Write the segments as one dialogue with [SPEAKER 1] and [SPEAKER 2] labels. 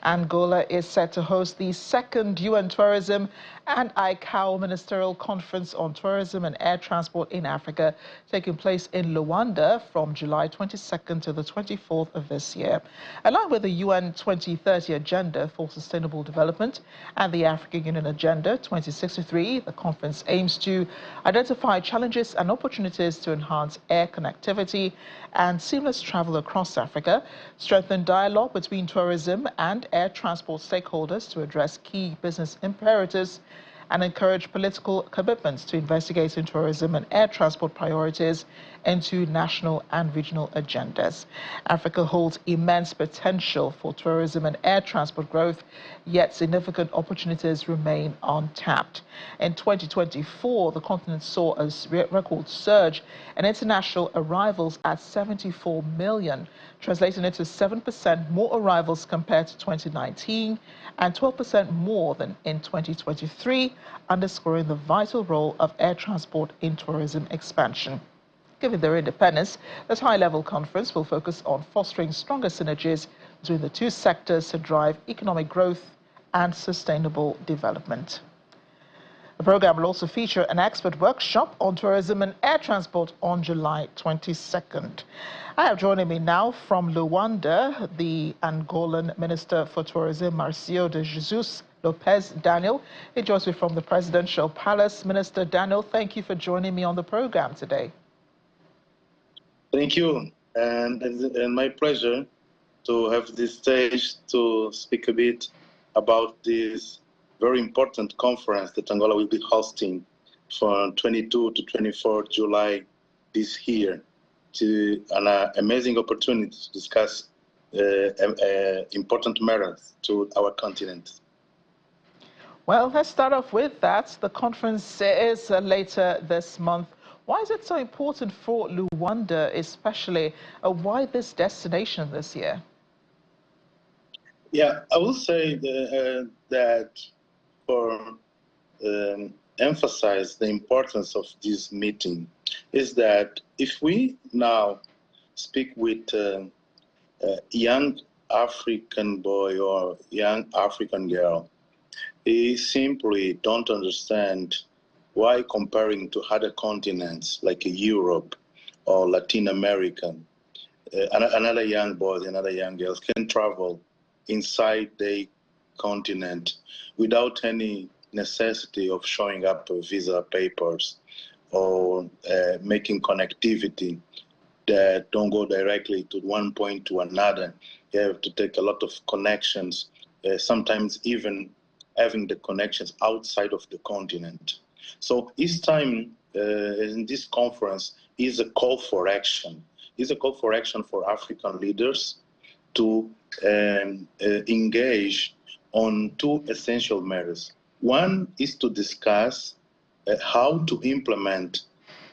[SPEAKER 1] Angola is set to host the second UN Tourism and ICAO Ministerial Conference on Tourism and Air Transport in Africa, taking place in Luanda from July 22nd to the 24th of this year. Along with the UN 2030 Agenda for Sustainable Development and the African Union Agenda 2063, the conference aims to identify challenges and opportunities to enhance air connectivity and seamless travel across Africa, strengthen dialogue between tourism and air transport stakeholders to address key business imperatives, and encourage political commitments to investigating tourism and air transport priorities into national and regional agendas. Africa holds immense potential for tourism and air transport growth, yet significant opportunities remain untapped. In 2024, the continent saw a record surge in international arrivals at 74 million, translating into 7% more arrivals compared to 2019 and 12% more than in 2023, underscoring the vital role of air transport in tourism expansion. Given their independence, this high-level conference will focus on fostering stronger synergies between the two sectors to drive economic growth and sustainable development. The program will also feature an expert workshop on tourism and air transport on July 22nd. I have joining me now from Luanda, the Angolan Minister for Tourism, Marcio de Jesus Lopes Daniel. He joins me from the Presidential Palace. Minister Daniel, thank you for joining me on the program today.
[SPEAKER 2] Thank you, and my pleasure to have this stage to speak a bit about this very important conference that Angola will be hosting from 22 to 24 July this year. To an amazing opportunity to discuss important matters to our continent.
[SPEAKER 1] Well, let's start off with that. The conference is later this month. Why is it so important for Luanda, especially? Why this destination this year?
[SPEAKER 2] Yeah, I will say that for emphasize the importance of this meeting is that if we now speak with a young African boy or young African girl, they simply don't understand why comparing to other continents like Europe or Latin America, another young boy, another young girl can travel inside the continent without any necessity of showing up visa papers or making connectivity that don't go directly to one point to another. You have to take a lot of connections, sometimes even having the connections outside of the continent. So each time in this conference is a call for action. It's a call for action for African leaders to engage on two essential matters. One is to discuss how to implement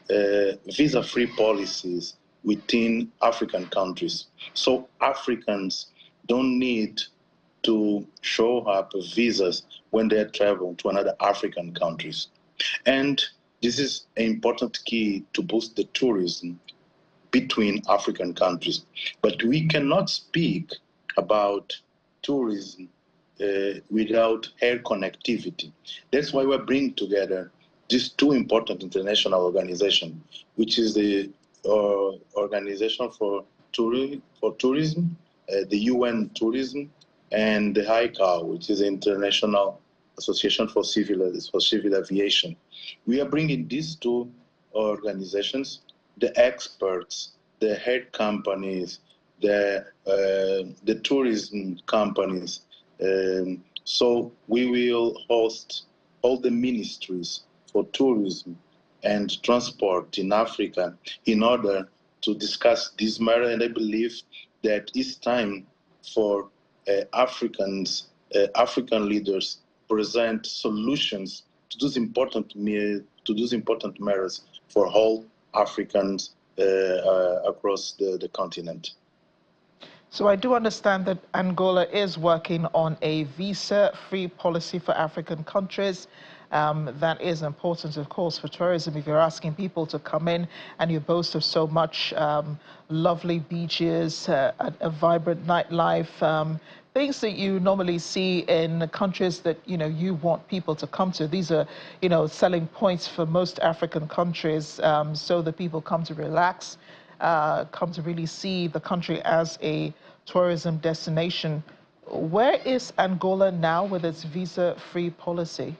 [SPEAKER 2] visa-free policies within African countries. So Africans don't need to show up visas when they travel to another African countries. And this is an important key to boost the tourism between African countries. But we cannot speak about tourism without air connectivity. That's why we're bringing together these two important international organizations, which is the Organization for Tourism, the UN Tourism, and the ICAO, which is the International Association for Civil Aviation. We are bringing these two organizations, the experts, the head companies, the tourism companies. So we will host all the ministries for tourism and transport in Africa in order to discuss this matter. And I believe that it's time for African leaders present solutions to those important matters for all Africans across the continent.
[SPEAKER 1] So I do understand that Angola is working on a visa-free policy for African countries. That is important, of course, for tourism. If you're asking people to come in and you boast of so much lovely beaches, a vibrant nightlife, things that you normally see in countries that, you want people to come to. These are, selling points for most African countries, so that people come to relax, come to really see the country as a tourism destination. Where is Angola now with its visa-free policy?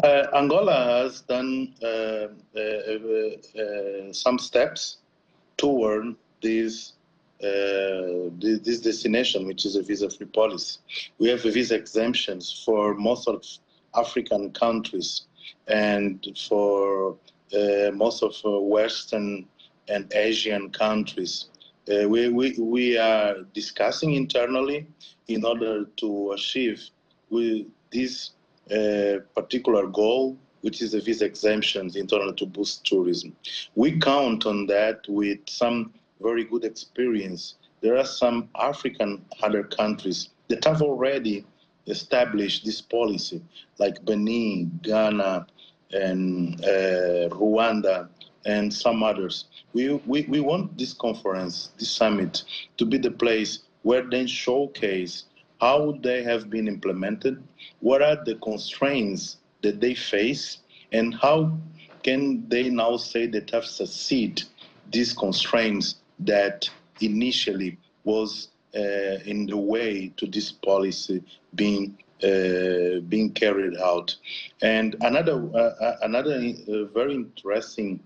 [SPEAKER 2] Angola has done some steps toward this destination, which is a visa-free policy. We have visa exemptions for most of African countries and for most of Western and Asian countries. We are discussing internally in order to achieve this particular goal, which is the visa exemptions in order to boost tourism. We count on that with some very good experience. There are some African other countries that have already established this policy, like Benin, Ghana, and Rwanda, and some others. We want this conference, this summit, to be the place where they showcase how they have been implemented, what are the constraints that they face, and how can they now say that have succeeded these constraints that initially was in the way to this policy being carried out. And another very interesting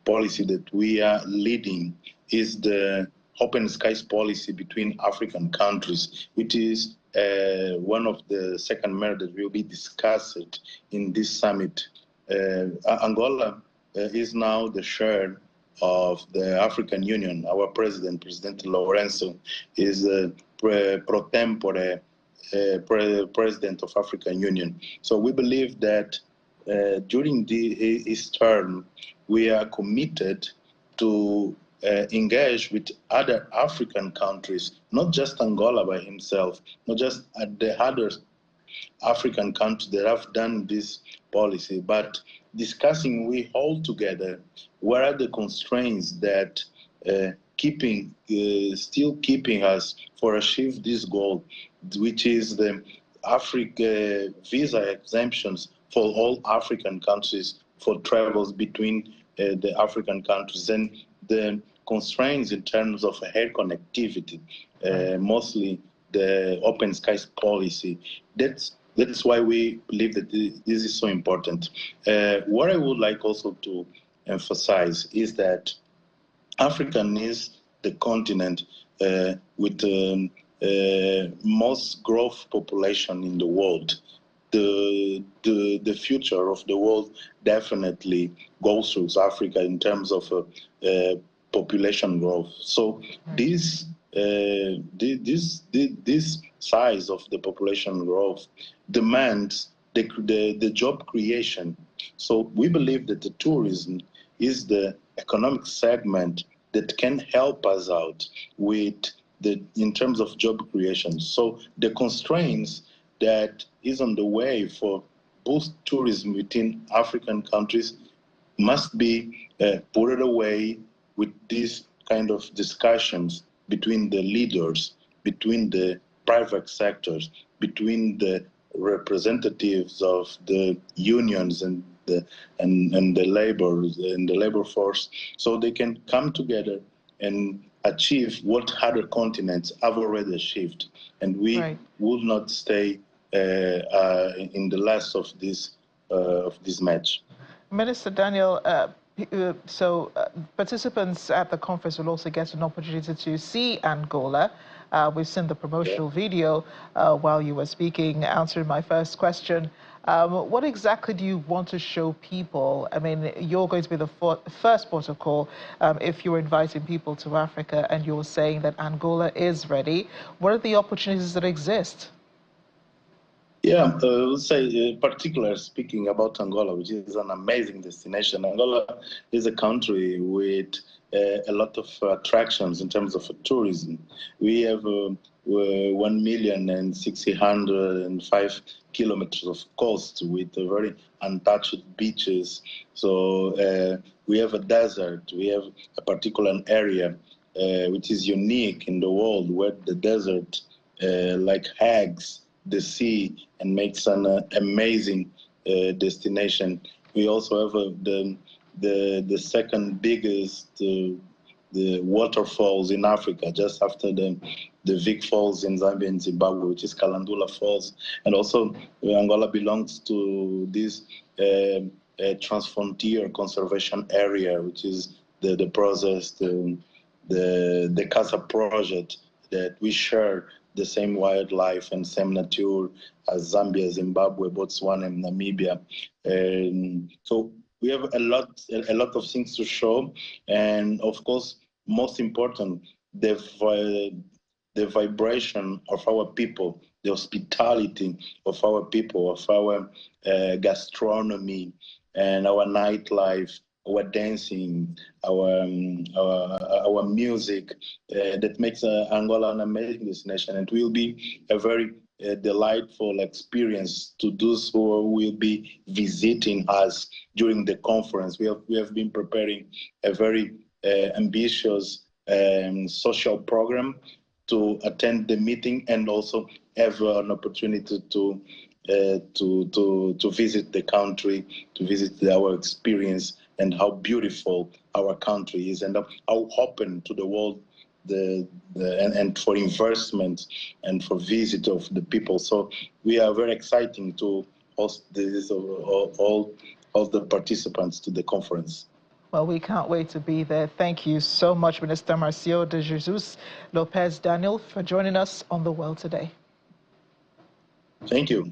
[SPEAKER 2] policy that we are leading is the open skies policy between African countries, which is one of the second matters that will be discussed in this summit. Angola is now the chair of the African Union. Our president, President Lourenço, is pro tempore president of African Union. So we believe that during his term, we are committed to engage with other African countries, not just Angola by himself, not just the other African countries that have done this policy, but discussing we all together what are the constraints that still keeping us for achieve this goal, which is the Africa visa exemptions for all African countries for travels between the African countries, and the constraints in terms of air connectivity, mostly the open skies policy. That's why we believe that this is so important. What I would like also to emphasize is that Africa is the continent with the most growth population in the world. The future of the world definitely goes through Africa in terms of population growth. So this size of the population growth demands the job creation. So we believe that the tourism is the economic segment that can help us out with in terms of job creation. So the constraints that is on the way for boost tourism within African countries must be put away with these kind of discussions between the leaders, between the private sectors, between the representatives of the unions and the labor force, so they can come together and achieve what other continents have already achieved, and we will not stay in the last of this match.
[SPEAKER 1] Minister Daniel, participants at the conference will also get an opportunity to see Angola. We've seen the promotional video while you were speaking, answering my first question. What exactly do you want to show people? I mean, you're going to be the first port of call if you're inviting people to Africa and you're saying that Angola is ready. What are the opportunities that exist?
[SPEAKER 2] Yeah, let's say particularly speaking about Angola, which is an amazing destination. Angola is a country with a lot of attractions in terms of tourism. We have 1,605 kilometers of coast with very untouched beaches. So we have a desert. We have a particular area which is unique in the world, where the desert like hugs the sea and makes an amazing destination. We also have the second biggest the waterfalls in Africa, just after the Vic Falls in Zambia and Zimbabwe, which is Kalandula Falls. And also Angola belongs to this transfrontier conservation area, which is the process, the Casa project, that we share the same wildlife and same nature as Zambia, Zimbabwe, Botswana, and Namibia. So we have a lot of things to show, and of course, most important, the vibration of our people, the hospitality of our people, of our gastronomy, and our nightlife, our dancing, our music, that makes Angola an amazing destination. And it will be a very delightful experience to those who will be visiting us during the conference. We have been preparing a very ambitious social program to attend the meeting and also have an opportunity to visit the country, to visit our experience and how beautiful our country is, and how open to the world and for investment and for visit of the people. So we are very exciting to host this all the participants to the conference.
[SPEAKER 1] Well, we can't wait to be there. Thank you so much, Minister Marcio de Jesus Lopes Daniel, for joining us on The World Today.
[SPEAKER 2] Thank you.